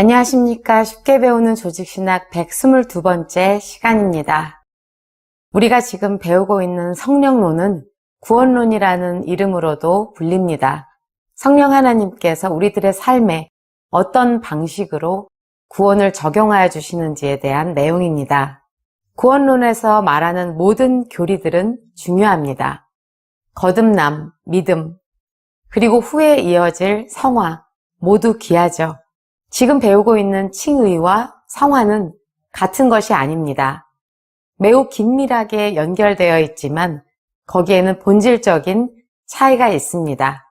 안녕하십니까. 쉽게 배우는 조직신학 122번째 시간입니다. 우리가 지금 배우고 있는 성령론은 구원론이라는 이름으로도 불립니다. 성령 하나님께서 우리들의 삶에 어떤 방식으로 구원을 적용하여 주시는지에 대한 내용입니다. 구원론에서 말하는 모든 교리들은 중요합니다. 거듭남, 믿음, 그리고 후에 이어질 성화 모두 귀하죠. 지금 배우고 있는 칭의와 성화는 같은 것이 아닙니다. 매우 긴밀하게 연결되어 있지만 거기에는 본질적인 차이가 있습니다.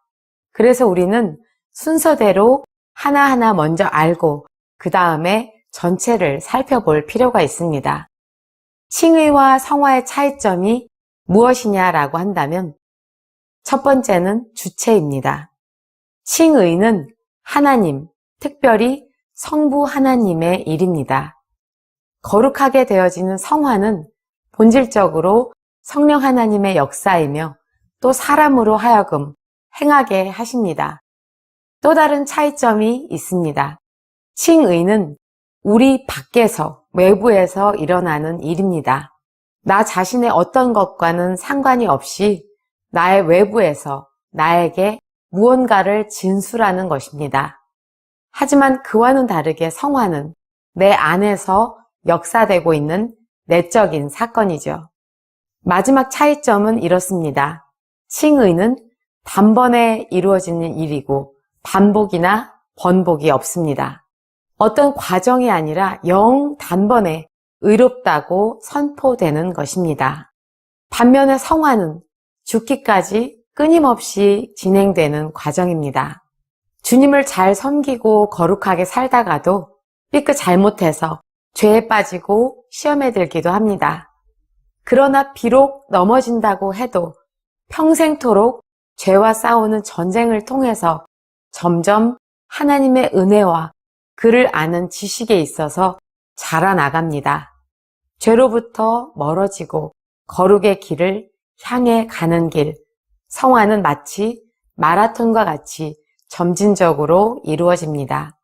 그래서 우리는 순서대로 하나하나 먼저 알고 그 다음에 전체를 살펴볼 필요가 있습니다. 칭의와 성화의 차이점이 무엇이냐라고 한다면 첫 번째는 주체입니다. 칭의는 하나님, 특별히 성부 하나님의 일입니다. 거룩하게 되어지는 성화는 본질적으로 성령 하나님의 역사이며 또 사람으로 하여금 행하게 하십니다. 또 다른 차이점이 있습니다. 칭의는 우리 밖에서, 외부에서 일어나는 일입니다. 나 자신의 어떤 것과는 상관이 없이 나의 외부에서 나에게 무언가를 진술하는 것입니다. 하지만 그와는 다르게 성화는 내 안에서 역사되고 있는 내적인 사건이죠. 마지막 차이점은 이렇습니다. 칭의는 단번에 이루어지는 일이고 반복이나 번복이 없습니다. 어떤 과정이 아니라 영 단번에 의롭다고 선포되는 것입니다. 반면에 성화는 죽기까지 끊임없이 진행되는 과정입니다. 주님을 잘 섬기고 거룩하게 살다가도 삐끗 잘못해서 죄에 빠지고 시험에 들기도 합니다. 그러나 비록 넘어진다고 해도 평생토록 죄와 싸우는 전쟁을 통해서 점점 하나님의 은혜와 그를 아는 지식에 있어서 자라나갑니다. 죄로부터 멀어지고 거룩의 길을 향해 가는 길, 성화는 마치 마라톤과 같이 점진적으로 이루어집니다.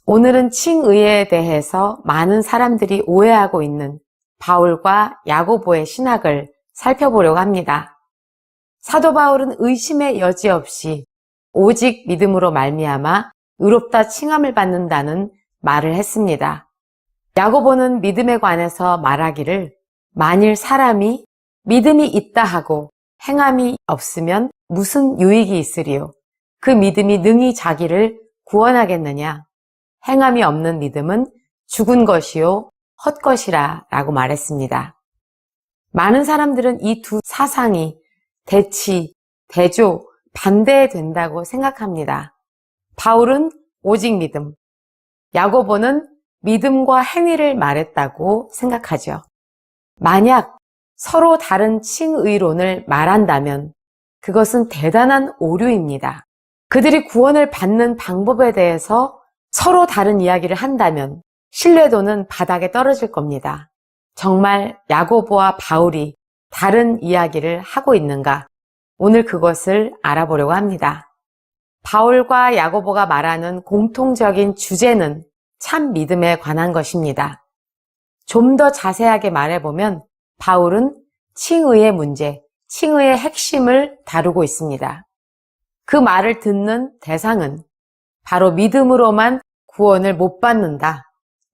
오늘은 칭의에 대해서 많은 사람들이 오해하고 있는 바울과 야고보의 신학을 살펴보려고 합니다. 사도 바울은 의심의 여지 없이 오직 믿음으로 말미암아 의롭다 칭함을 받는다는 말을 했습니다. 야고보는 믿음에 관해서 말하기를 만일 사람이 믿음이 있다 하고 행함이 없으면 무슨 유익이 있으리요? 그 믿음이 능히 자기를 구원하겠느냐? 행함이 없는 믿음은 죽은 것이요 헛것이라 라고 말했습니다. 많은 사람들은 이 두 사상이 대치, 대조, 반대된다고 생각합니다. 바울은 오직 믿음, 야고보는 믿음과 행위를 말했다고 생각하죠. 만약 서로 다른 칭의론을 말한다면 그것은 대단한 오류입니다. 그들이 구원을 받는 방법에 대해서 서로 다른 이야기를 한다면 신뢰도는 바닥에 떨어질 겁니다. 정말 야고보와 바울이 다른 이야기를 하고 있는가? 오늘 그것을 알아보려고 합니다. 바울과 야고보가 말하는 공통적인 주제는 참 믿음에 관한 것입니다. 좀 더 자세하게 말해보면 바울은 칭의의 문제, 칭의의 핵심을 다루고 있습니다. 그 말을 듣는 대상은 바로 믿음으로만 구원을 못 받는다,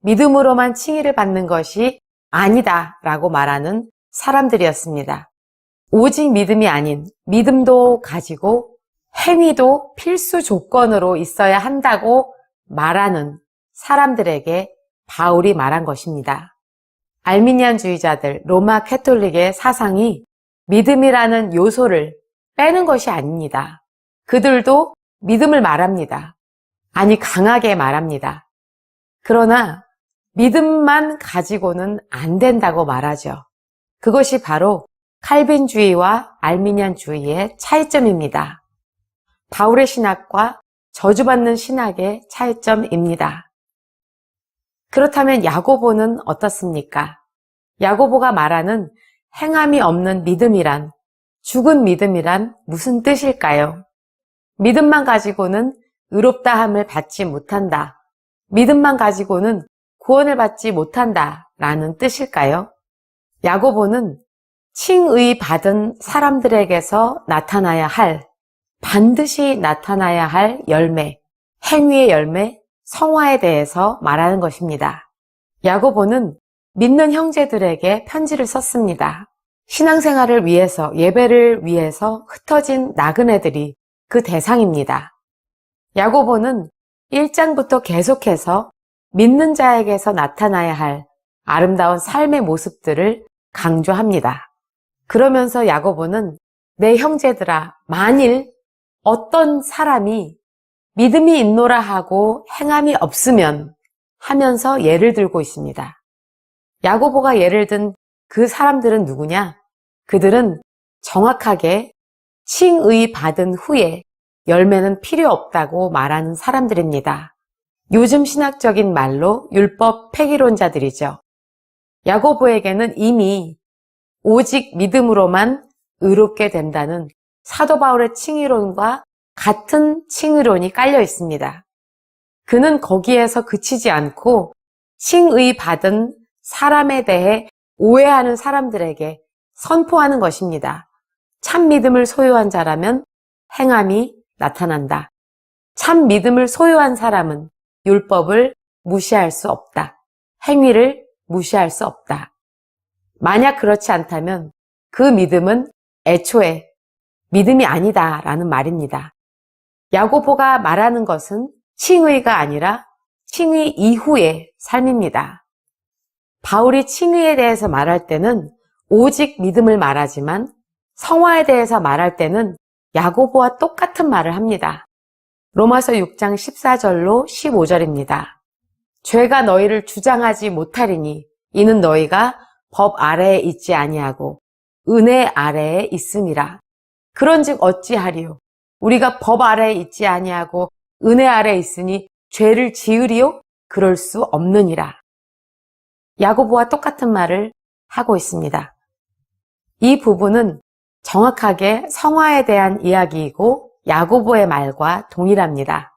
믿음으로만 칭의를 받는 것이 아니다 라고 말하는 사람들이었습니다. 오직 믿음이 아닌 믿음도 가지고 행위도 필수 조건으로 있어야 한다고 말하는 사람들에게 바울이 말한 것입니다. 알미니안주의자들, 로마 캐톨릭의 사상이 믿음이라는 요소를 빼는 것이 아닙니다. 그들도 믿음을 말합니다. 아니, 강하게 말합니다. 그러나 믿음만 가지고는 안 된다고 말하죠. 그것이 바로 칼빈주의와 알미니안주의의 차이점입니다. 바울의 신학과 저주받는 신학의 차이점입니다. 그렇다면 야고보는 어떻습니까? 야고보가 말하는 행함이 없는 믿음이란, 죽은 믿음이란 무슨 뜻일까요? 믿음만 가지고는 의롭다함을 받지 못한다. 믿음만 가지고는 구원을 받지 못한다라는 뜻일까요? 야고보는 칭의 받은 사람들에게서 나타나야 할, 반드시 나타나야 할 열매, 행위의 열매, 성화에 대해서 말하는 것입니다. 야고보는 믿는 형제들에게 편지를 썼습니다. 신앙생활을 위해서, 예배를 위해서 흩어진 나그네들이 그 대상입니다. 야고보는 1장부터 계속해서 믿는 자에게서 나타나야 할 아름다운 삶의 모습들을 강조합니다. 그러면서 야고보는 내 형제들아, 만일 어떤 사람이 믿음이 있노라 하고 행함이 없으면 하면서 예를 들고 있습니다. 야고보가 예를 든 그 사람들은 누구냐? 그들은 정확하게 칭의 받은 후에 열매는 필요 없다고 말하는 사람들입니다. 요즘 신학적인 말로 율법 폐기론자들이죠. 야고보에게는 이미 오직 믿음으로만 의롭게 된다는 사도 바울의 칭의론과 같은 칭의론이 깔려 있습니다. 그는 거기에서 그치지 않고 칭의 받은 사람에 대해 오해하는 사람들에게 선포하는 것입니다. 참 믿음을 소유한 자라면 행함이 나타난다. 참 믿음을 소유한 사람은 율법을 무시할 수 없다. 행위를 무시할 수 없다. 만약 그렇지 않다면 그 믿음은 애초에 믿음이 아니다라는 말입니다. 야고보가 말하는 것은 칭의가 아니라 칭의 이후의 삶입니다. 바울이 칭의에 대해서 말할 때는 오직 믿음을 말하지만 성화에 대해서 말할 때는 야고보와 똑같은 말을 합니다. 로마서 6장 14절로 15절입니다. 죄가 너희를 주장하지 못하리니 이는 너희가 법 아래에 있지 아니하고 은혜 아래에 있음이라. 그런즉 어찌하리요? 우리가 법 아래에 있지 아니하고 은혜 아래에 있으니 죄를 지으리요? 그럴 수 없느니라. 야고보와 똑같은 말을 하고 있습니다. 이 부분은 정확하게 성화에 대한 이야기이고 야고보의 말과 동일합니다.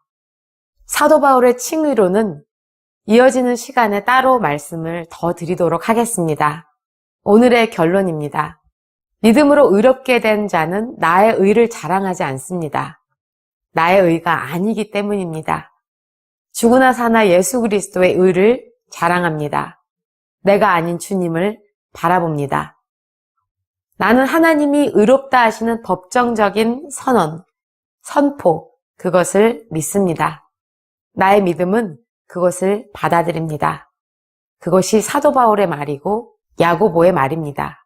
사도 바울의 칭의로는 이어지는 시간에 따로 말씀을 더 드리도록 하겠습니다. 오늘의 결론입니다. 믿음으로 의롭게 된 자는 나의 의를 자랑하지 않습니다. 나의 의가 아니기 때문입니다. 죽으나 사나 예수 그리스도의 의를 자랑합니다. 내가 아닌 주님을 바라봅니다. 나는 하나님이 의롭다 하시는 법정적인 선언, 선포, 그것을 믿습니다. 나의 믿음은 그것을 받아들입니다. 그것이 사도 바울의 말이고 야고보의 말입니다.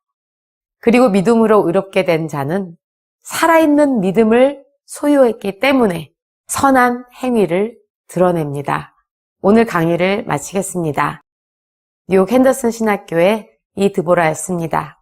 그리고 믿음으로 의롭게 된 자는 살아있는 믿음을 소유했기 때문에 선한 행위를 드러냅니다. 오늘 강의를 마치겠습니다. 뉴욕 핸더슨 신학교의 이드보라였습니다.